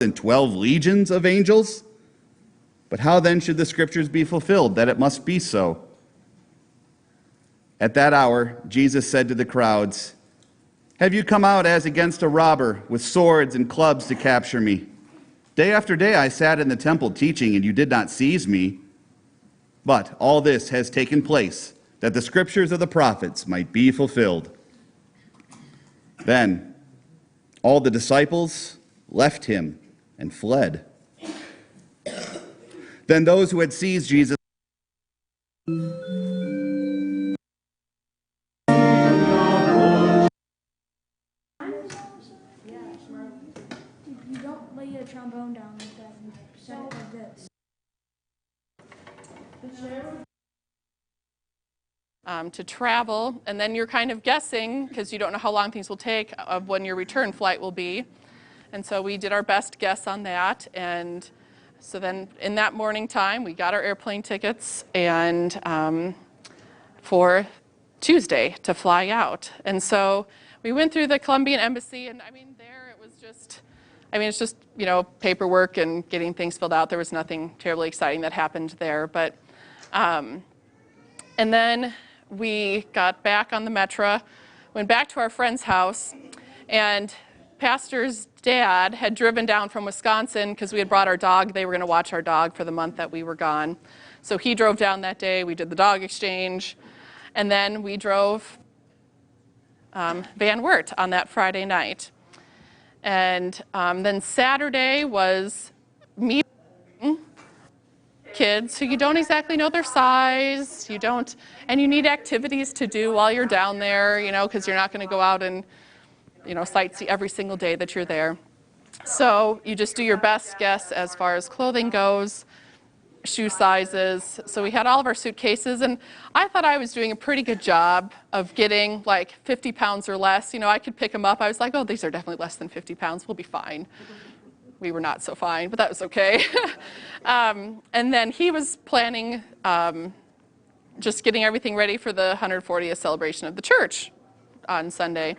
and 12 legions of angels? But how then should the scriptures be fulfilled, that it must be so? At that hour, Jesus said to the crowds, "Have you come out as against a robber with swords and clubs to capture me? Day after day I sat in the temple teaching, and you did not seize me. But all this has taken place, that the scriptures of the prophets might be fulfilled." Then all the disciples left him and fled. Then those who had seized Jesus You don't lay your trombone down like that and set it like this. To travel, and then you're kind of guessing, because you don't know how long things will take, of when your return flight will be. And so we did our best guess on that, and so then in that morning time, we got our airplane tickets and for Tuesday to fly out. And so we went through the Colombian embassy, and I mean, there it was just, it's just, paperwork and getting things filled out. There was nothing terribly exciting that happened there, but, and then we got back on the Metra, went back to our friend's house, and Pastor's dad had driven down from Wisconsin because we had brought our dog. They were going to watch our dog for the month that we were gone. So he drove down that day. We did the dog exchange. And then we drove Van Wert on that Friday night. And then Saturday was meeting kids who you don't exactly know their size, and you need activities to do while you're down there, because you're not going to go out and, sightsee every single day that you're there. So you just do your best guess as far as clothing goes, shoe sizes. So we had all of our suitcases, and I thought I was doing a pretty good job of getting like 50 pounds or less. I could pick them up. I was like, oh, these are definitely less than 50 pounds. We'll be fine. We were not so fine, but that was okay. And then he was planning just getting everything ready for the 140th celebration of the church on Sunday.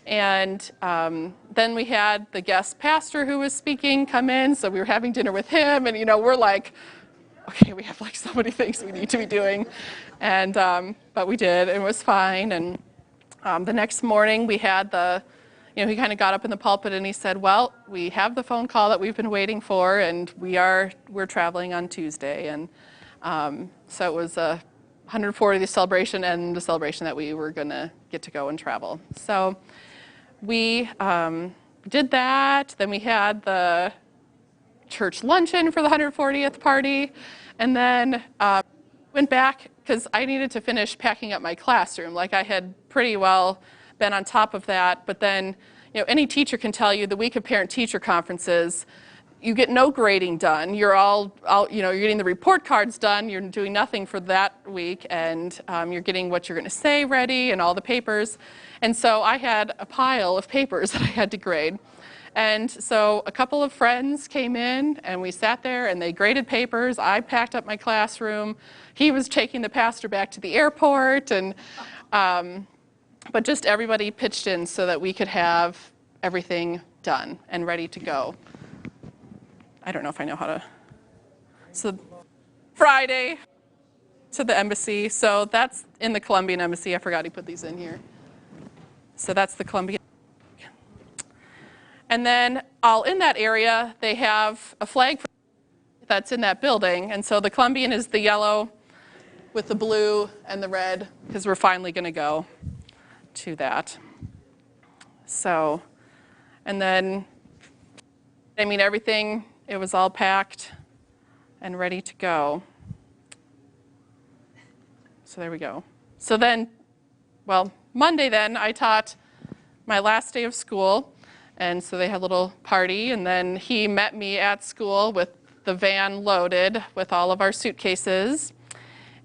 And then we had the guest pastor who was speaking come in, so we were having dinner with him, and we're like, okay, we have like so many things we need to be doing, and but we did. It was fine. And the next morning we had he kind of got up in the pulpit and he said, well, we have the phone call that we've been waiting for, and we're traveling on Tuesday. And so it was a 140th celebration and the celebration that we were going to get to go and travel. So we did that. Then we had the church luncheon for the 140th party, and then went back because I needed to finish packing up my classroom. Like, I had pretty well been on top of that, but then any teacher can tell you the week of parent-teacher conferences, you get no grading done. You're you're getting the report cards done. You're doing nothing for that week, and you're getting what you're going to say ready and all the papers. And so I had a pile of papers that I had to grade. And so a couple of friends came in, and we sat there, and they graded papers. I packed up my classroom. He was taking the pastor back to the airport, and but just everybody pitched in so that we could have everything done and ready to go. I don't know if I know how to. So Friday to the embassy. So that's in the Colombian embassy. I forgot he put these in here. So that's the Colombian. And then all in that area, they have a flag that's in that building. And so the Colombian is the yellow with the blue and the red, because we're finally going to go to that. So, and then, everything, it was all packed and ready to go. So there we go. So then, Monday then, I taught my last day of school, and so they had a little party, and then he met me at school with the van loaded with all of our suitcases.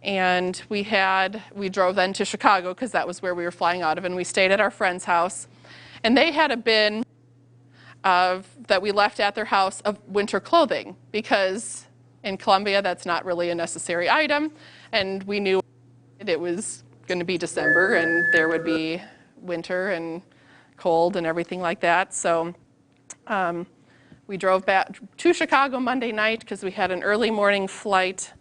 And we drove then to Chicago, because that was where we were flying out of, and we stayed at our friend's house. And they had a bin that we left at their house of winter clothing, because in Colombia that's not really a necessary item, and we knew it was going to be December and there would be winter and cold and everything like that. So we drove back to Chicago Monday night because we had an early morning flight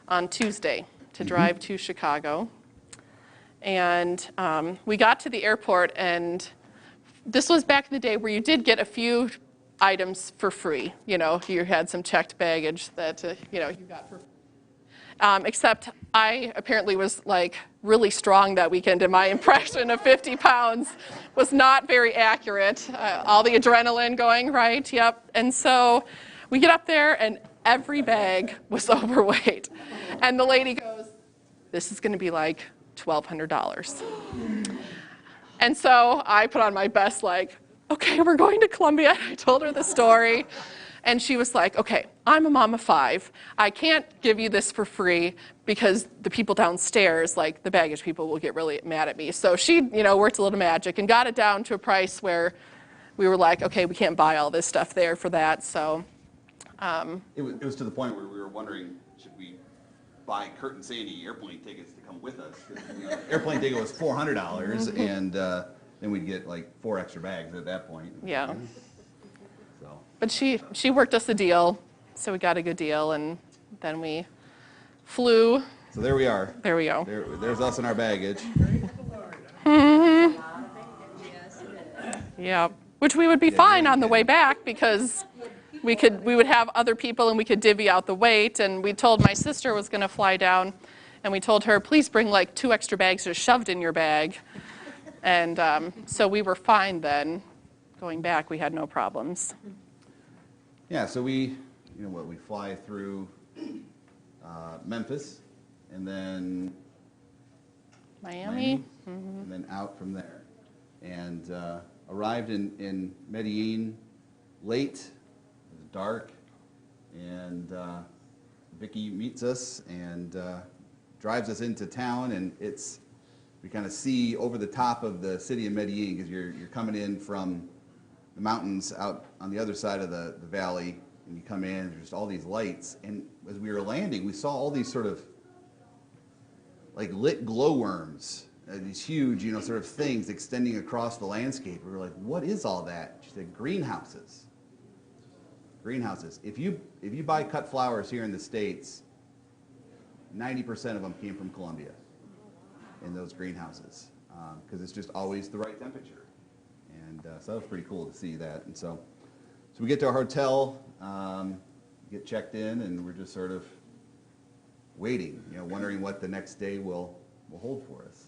on Tuesday to drive to Chicago. And we got to the airport, and this was back in the day where you did get a few items for free. You know, you had some checked baggage that, you know, you got for free. Except I apparently was like really strong that weekend, and my impression of 50 pounds was not very accurate. All the adrenaline going, right? Yep. And so we get up there, and every bag was overweight. And the lady goes, "This is going to be like $1,200. And so I put on my best, like, okay, we're going to Columbia. I told her the story. And she was like, okay, I'm a mom of 5. I can't give you this for free because the people downstairs, like the baggage people, will get really mad at me. So she, you know, worked a little magic and got it down to a price where we were like, okay, we can't buy all this stuff there for that. So It was to the point where we were wondering, should we buy Kurt and Sandy airplane tickets to come with us? 'Cause, you know, airplane ticket was $400, and then we'd get like 4 extra bags at that point. yeah. So But she worked us a deal, so we got a good deal, and then we flew. so there we are. There we go. There's us and our baggage. Yeah, which we would be fine on the way back because we would have other people and we could divvy out the weight. And we told my sister was going to fly down, and we told her, please bring like 2 extra bags just shoved in your bag. And so we were fine then. Going back, we had no problems. Yeah, so we fly through Memphis, and then Miami. and then out from there, and arrived in Medellin late. It was dark, and Vicky meets us and drives us into town, and we kind of see over the top of the city of Medellin because you're coming in from the mountains out on the other side of the valley, and you come in, there's just all these lights, and as we were landing, we saw all these sort of like lit glowworms, these huge, sort of things extending across the landscape. We were like, what is all that? She said, greenhouses. Greenhouses. If you buy cut flowers here in the States, 90% of them came from Colombia in those greenhouses, because it's just always the right temperature. And so that was pretty cool to see that. And so we get to our hotel, get checked in, and we're just sort of waiting, wondering what the next day will hold for us.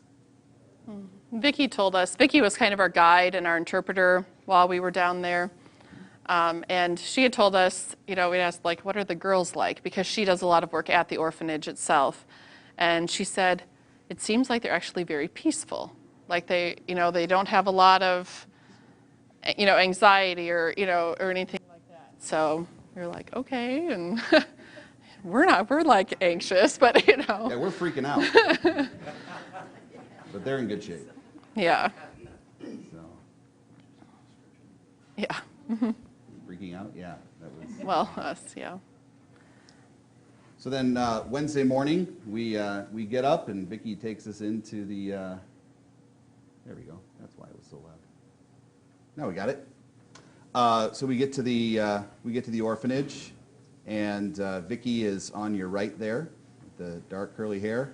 Vicky told us, Vicky was kind of our guide and our interpreter while we were down there. And she had told us, we asked, like, what are the girls like? Because she does a lot of work at the orphanage itself. And she said, it seems like they're actually very peaceful. Like they don't have a lot of, anxiety or anything like that. So we were like, okay, and we're like anxious, but Yeah, we're freaking out. But they're in good shape. Yeah. So, Yeah. freaking out? Yeah, that was. Well, us, yeah. So then Wednesday morning, we get up, and Vicky takes us into the, there we go, that's why it was so loud. Now we got it. So we get to the orphanage, and Vicky is on your right there, with the dark curly hair.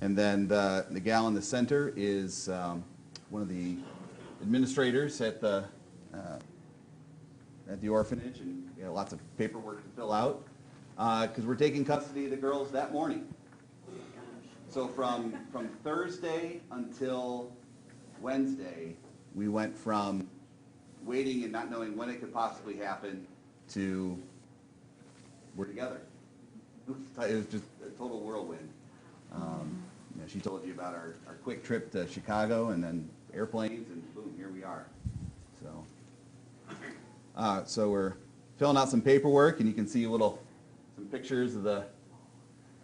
And then the gal in the center is one of the administrators at the orphanage, and lots of paperwork to fill out because we're taking custody of the girls that morning. So from Thursday until Wednesday, we went from waiting and not knowing when it could possibly happen to we're together. It was just a total whirlwind. She told you about our quick trip to Chicago, and then airplanes, and boom, here we are. So we're filling out some paperwork, and you can see some pictures of the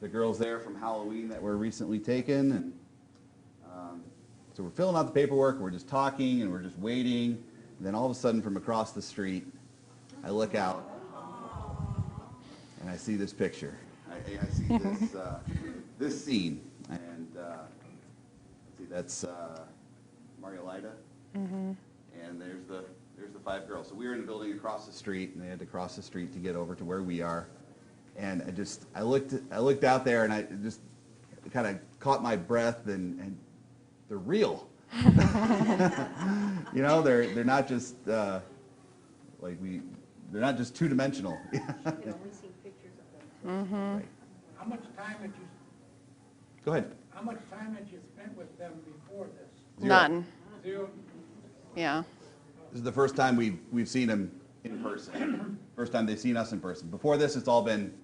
girls there from Halloween that were recently taken. And so we're filling out the paperwork, and we're just talking, and we're just waiting. And then all of a sudden, from across the street, I look out, and I see this picture. I see this this scene, and see that's Mariolita, and there's the 5 girls. So we were in a building across the street, and they had to cross the street to get over to where we are. And I looked out there, and I just kind of caught my breath, and they're real. You know, they're not just they're not just two-dimensional. You can only see pictures of them. Right. How much time had you, Go ahead. how much time had you spent with them before this? Zero. None. 0? Yeah. This is the first time we've seen them in person. First time they've seen us in person. Before this, it's all been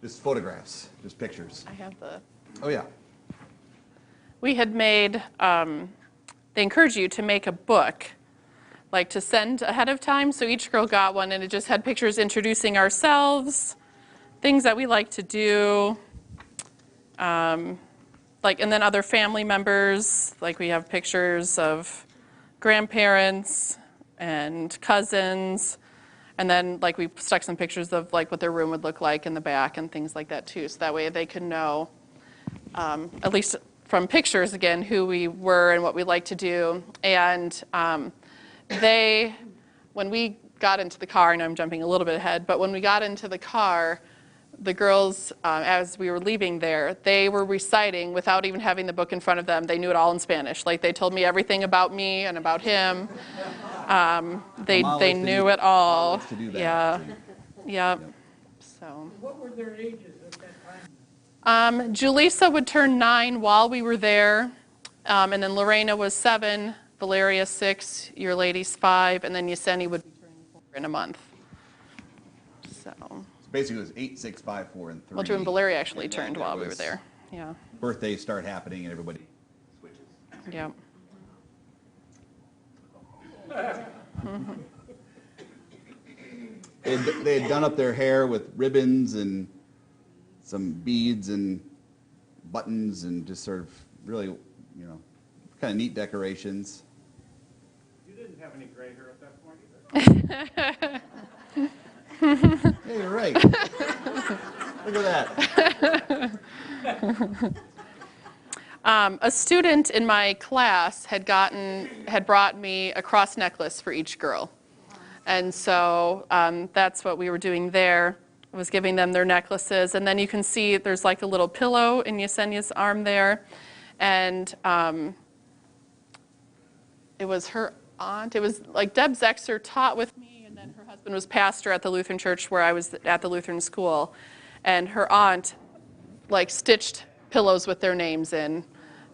just photographs, just pictures. I have the. Oh yeah. We had made, they encourage you to make a book, like to send ahead of time. So each girl got one, and it just had pictures introducing ourselves, things that we like to do, like, and then other family members. Like we have pictures of grandparents and cousins. And then like we stuck some pictures of like what their room would look like in the back and things like that too. So that way they could know, at least from pictures again, who we were and what we like to do. And when we got into the car, and I'm jumping a little bit ahead, but when we got into the car, the girls, as we were leaving there, they were reciting without even having the book in front of them. They knew it all in Spanish. Like they told me everything about me and about him. They knew it all. Mom likes to do that. Yeah. Yep. So. What were their ages at that time? Julissa would turn 9 while we were there, and then Lorena was 7, Valeria 6, Your Lady's 5, and then Yesenia would be turning 4 in a month. So, So basically, it was 8, 6, 5, 4, and 3. well, Drew and Valeria actually And then turned there while we were was there. Yeah. Birthdays start happening, and everybody switches. Yeah. They had done up their hair with ribbons and some beads and buttons and just sort of really, you know, kind of neat decorations. You didn't have any gray hair at that point either. Hey, you're right. Look at that. A student in my class had brought me a cross necklace for each girl. And so that's what we were doing there, was giving them their necklaces. And then you can see there's like a little pillow in Yesenia's arm there. And it was her aunt. It was like Deb Zexer taught with me, and then her husband was pastor at the Lutheran church where I was at the Lutheran school. And her aunt like stitched pillows with their names in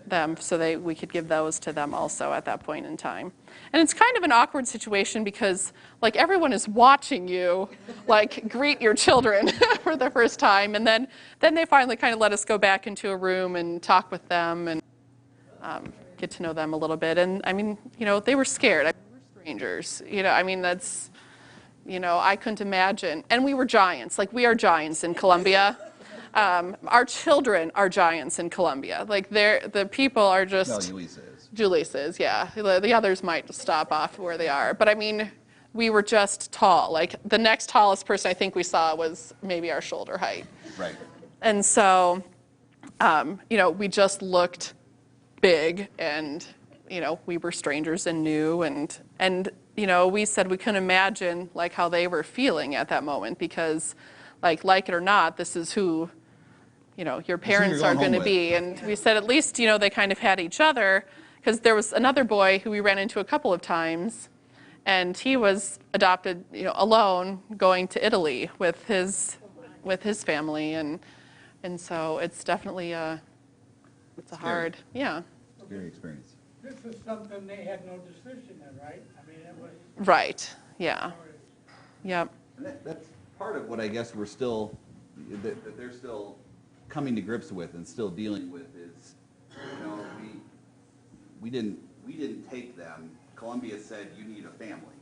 them so we could give those to them also at that point in time. And it's kind of an awkward situation because like everyone is watching you like greet your children for the first time, and then they finally kind of let us go back into a room and talk with them and get to know them a little bit. And I mean, you know, they were scared. I mean, we're strangers, you know, I mean, that's, you know, I couldn't imagine. And we were giants, like we are giants in Columbia. Our children are giants in Columbia. Like the people are just. No, Julissa is. Julissa is, yeah. The others might stop off where they are. But I mean, we were just tall. Like the next tallest person I think we saw was maybe our shoulder height. Right. And so, you know, we just looked big, and, you know, we were strangers and new, and you know, we said we couldn't imagine like how they were feeling at that moment because, like it or not, this is who, you know, your parents are going to be. And we said at least, you know, they kind of had each other, because there was another boy who we ran into a couple of times, and he was adopted, you know, alone, going to Italy with his family, and so it's definitely it's a hard, yeah. Scary experience. This is something they had no decision in, right? I mean, it was. Right, yeah, yep. And that's part of what I guess we're still, that they're still coming to grips with and still dealing with is, you know, we didn't take them. Columbia said you need a family,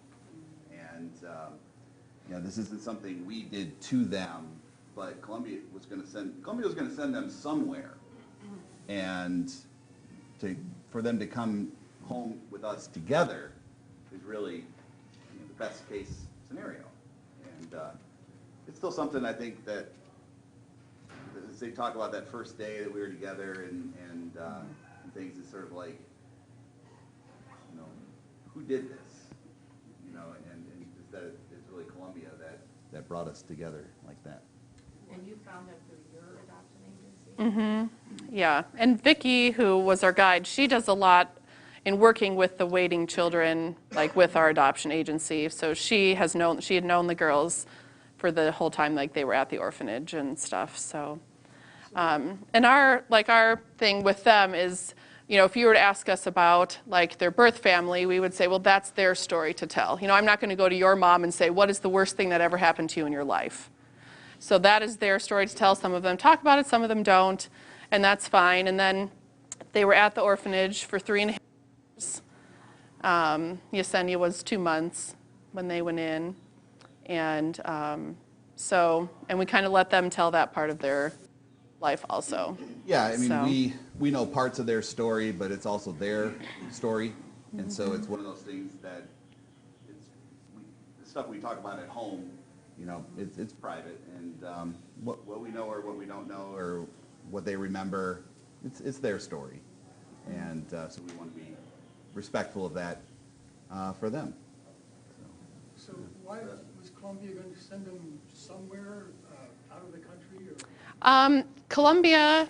and you know, this isn't something we did to them, but Columbia was going to send them somewhere, and for them to come home with us together is really, you know, the best case scenario. And it's still something I think that, as they talk about that first day that we were together and things, it's sort of like, you know, who did this? You know, that it's really Columbia that brought us together like that. And you found them through your adoption agency? Yeah, and Vicki, who was our guide, she does a lot in working with the waiting children, like with our adoption agency. So she had known the girls for the whole time, like they were at the orphanage and stuff. So, and our thing with them is, you know, if you were to ask us about like their birth family, we would say, well, that's their story to tell. You know, I'm not going to go to your mom and say, what is the worst thing that ever happened to you in your life? So that is their story to tell. Some of them talk about it, some of them don't, and that's fine. And then they were at the orphanage for 3.5 years. Yesenia was 2 months when they went in. And and we kind of let them tell that part of their life also. Yeah, I mean, So- we know parts of their story, but it's also their story. And so it's one of those things that the stuff we talk about at home, you know, it's private. And what we know or what we don't know or what they remember, it's their story. And so we want to be respectful of that for them. So why was Columbia going to send them somewhere out of the country? Or? Colombia,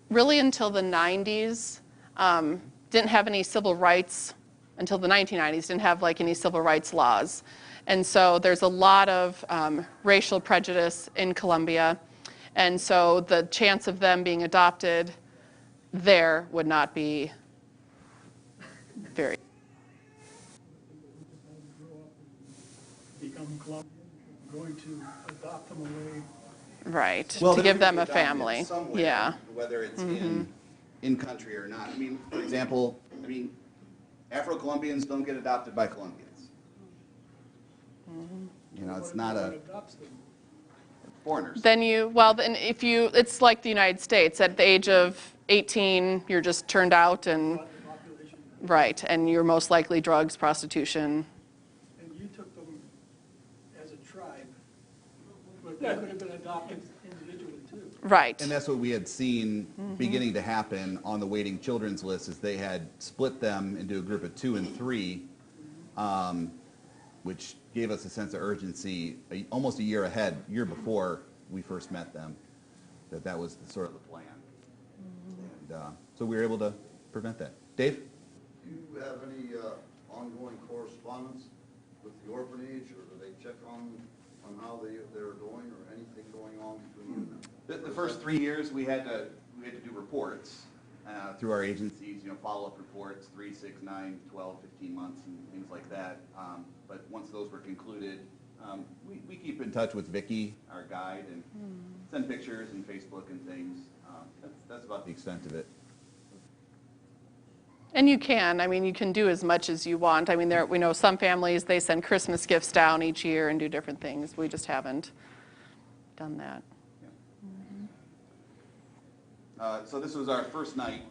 really until the 90s, didn't have any civil rights, until the 1990s, didn't have like any civil rights laws. And so there's a lot of racial prejudice in Colombia. And so the chance of them being adopted there would not be very. Grow up and become Colombian, going to adopt them away. Right, Well, to they're give them a gonna be adopted family. somewhere, Yeah. whether it's in country or not. I mean, for example, Afro-Colombians don't get adopted by Colombians. You know, it's not What a adopts them? foreigners. Then it's like the United States. At the age of 18, you're just turned out and, Population. right, and you're most likely drugs, prostitution. And you took them as a tribe, but they could have been adopted individually too. Right. And that's what we had seen beginning to happen on the waiting children's list, is they had split them into a group of 2 and 3, which gave us a sense of urgency almost a year before we first met them, that was sort of the plan. And so we were able to prevent that. Dave? Do you have any ongoing correspondence with the orphanage, or do they check on how they're doing, or anything going on between you and them? The first 3 years, we had to do reports through our agencies, you know, follow-up reports, 3, 6, 9, 12, 15 months, and things like that. But once those were concluded, we keep in touch with Vicki, our guide, and send pictures and Facebook and things. That's about the extent of it. And you can do as much as you want. I mean, we know some families, they send Christmas gifts down each year and do different things. We just haven't done that. So this was our first night,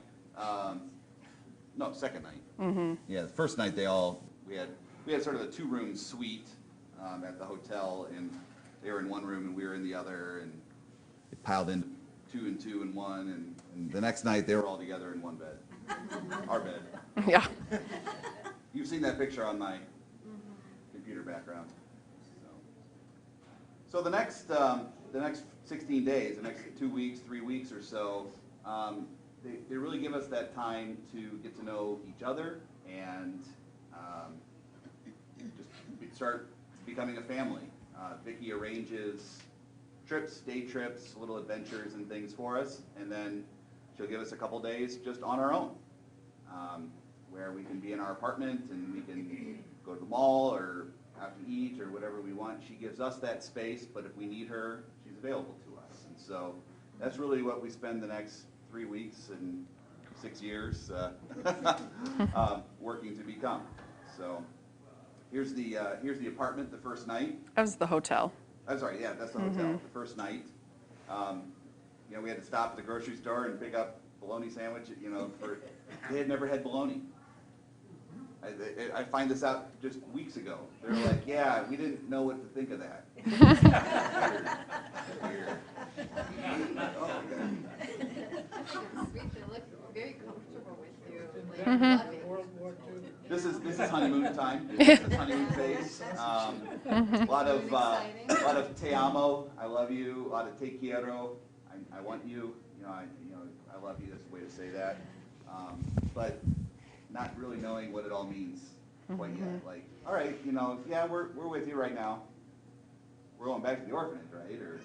second night. Yeah, the first night we had sort of a 2-room suite at the hotel, and they were in one room and we were in the other, and it piled in 2 and 2 and 1, and the next night they were all together in one bed, our bed. Yeah. You've seen that picture on my computer background. So the next 16 days, the next 2 weeks, 3 weeks or so, they really give us that time to get to know each other and just start becoming a family. Vicki arranges trips, day trips, little adventures and things for us, and then she'll give us a couple days just on our own, where we can be in our apartment and we can go to the mall or out to eat or whatever we want. She gives us that space, but if we need her, she's available to us. And so that's really what we spend the next 3 weeks and 6 years working to become. So here's the apartment the first night. That was the hotel. I'm sorry, yeah, that's the hotel. The first night, you know, we had to stop at the grocery store and pick up bologna sandwich. You know, they had never had bologna. I find this out just weeks ago. They were like, "Yeah, we didn't know what to think of that." Weird. Oh, okay. They look very comfortable with you. Like, love it. World War II. This is honeymoon time. This is honeymoon phase. te amo, I love you. A lot of te quiero, I want you. I love you. That's the way to say that. But not really knowing what it all means quite yet. Like, all right, yeah, we're with you right now. We're going back to the orphanage, right? Or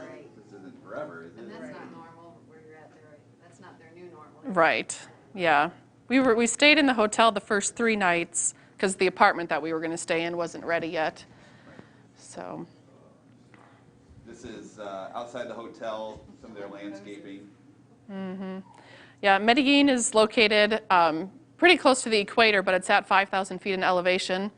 Right. this isn't forever, is And it? that's not normal where you're at there. That's not their new normal. Right, yeah. We stayed in the hotel the first 3 nights because the apartment that we were going to stay in wasn't ready yet. So, This is outside the hotel, some of their landscaping. yeah, Medellin is located pretty close to the equator, but it's at 5,000 feet in elevation.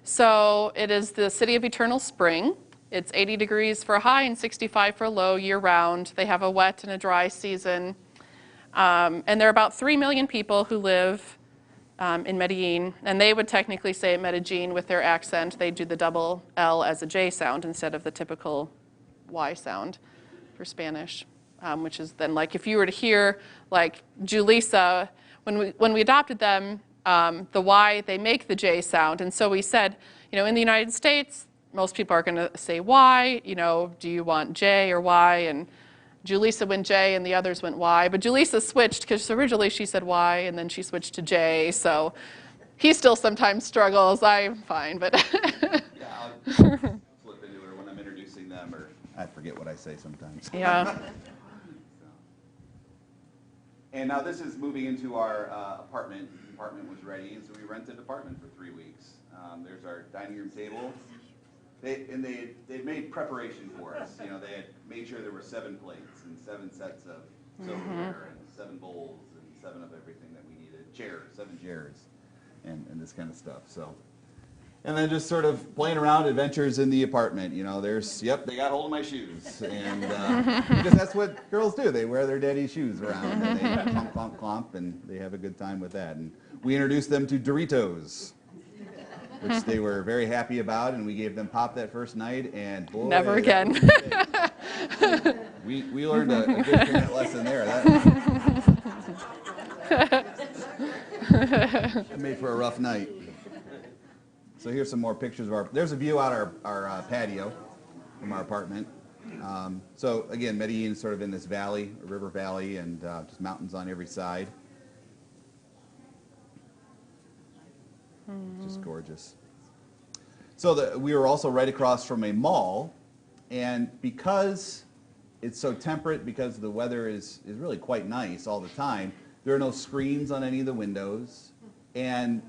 So it is the city of eternal spring. It's 80 degrees for a high and 65 for a low year-round. They have a wet and a dry season. And there are about 3 million people who live in Medellin, and they would technically say Medellin with their accent. They do the double L as a J sound instead of the typical Y sound for Spanish, which is then like if you were to hear like Julissa, when we adopted them, the Y, they make the J sound. And so we said, in the United States, most people are going to say Y, do you want J or Y? And Julissa went J and the others went Y. But Julissa switched because originally she said Y and then she switched to J. So he still sometimes struggles. I'm fine, but Yeah, I'll flip into it when I'm introducing them, or I forget what I say sometimes. yeah. And now this is moving into our apartment. The apartment was ready, and so we rented an apartment for 3 weeks. There's our dining room table. They'd made preparation for us. They had made sure there were 7 plates and 7 sets of silverware and 7 bowls and 7 of everything that we needed. 7 chairs, and this kind of stuff. So, and then just sort of playing around, adventures in the apartment. They got hold of my shoes, and because that's what girls do. They wear their daddy's shoes around, and they clomp, clomp, clomp, and they have a good time with that. And we introduced them to Doritos, which they were very happy about, and we gave them pop that first night, and boy, Never again. we learned a good parent lesson there. That made for a rough night. So here's some more pictures of there's a view out our patio from our apartment. So again, Medellin is sort of in this valley, a river valley, and just mountains on every side. Just gorgeous. So we were also right across from a mall, and because it's so temperate, because the weather is really quite nice all the time, there are no screens on any of the windows, and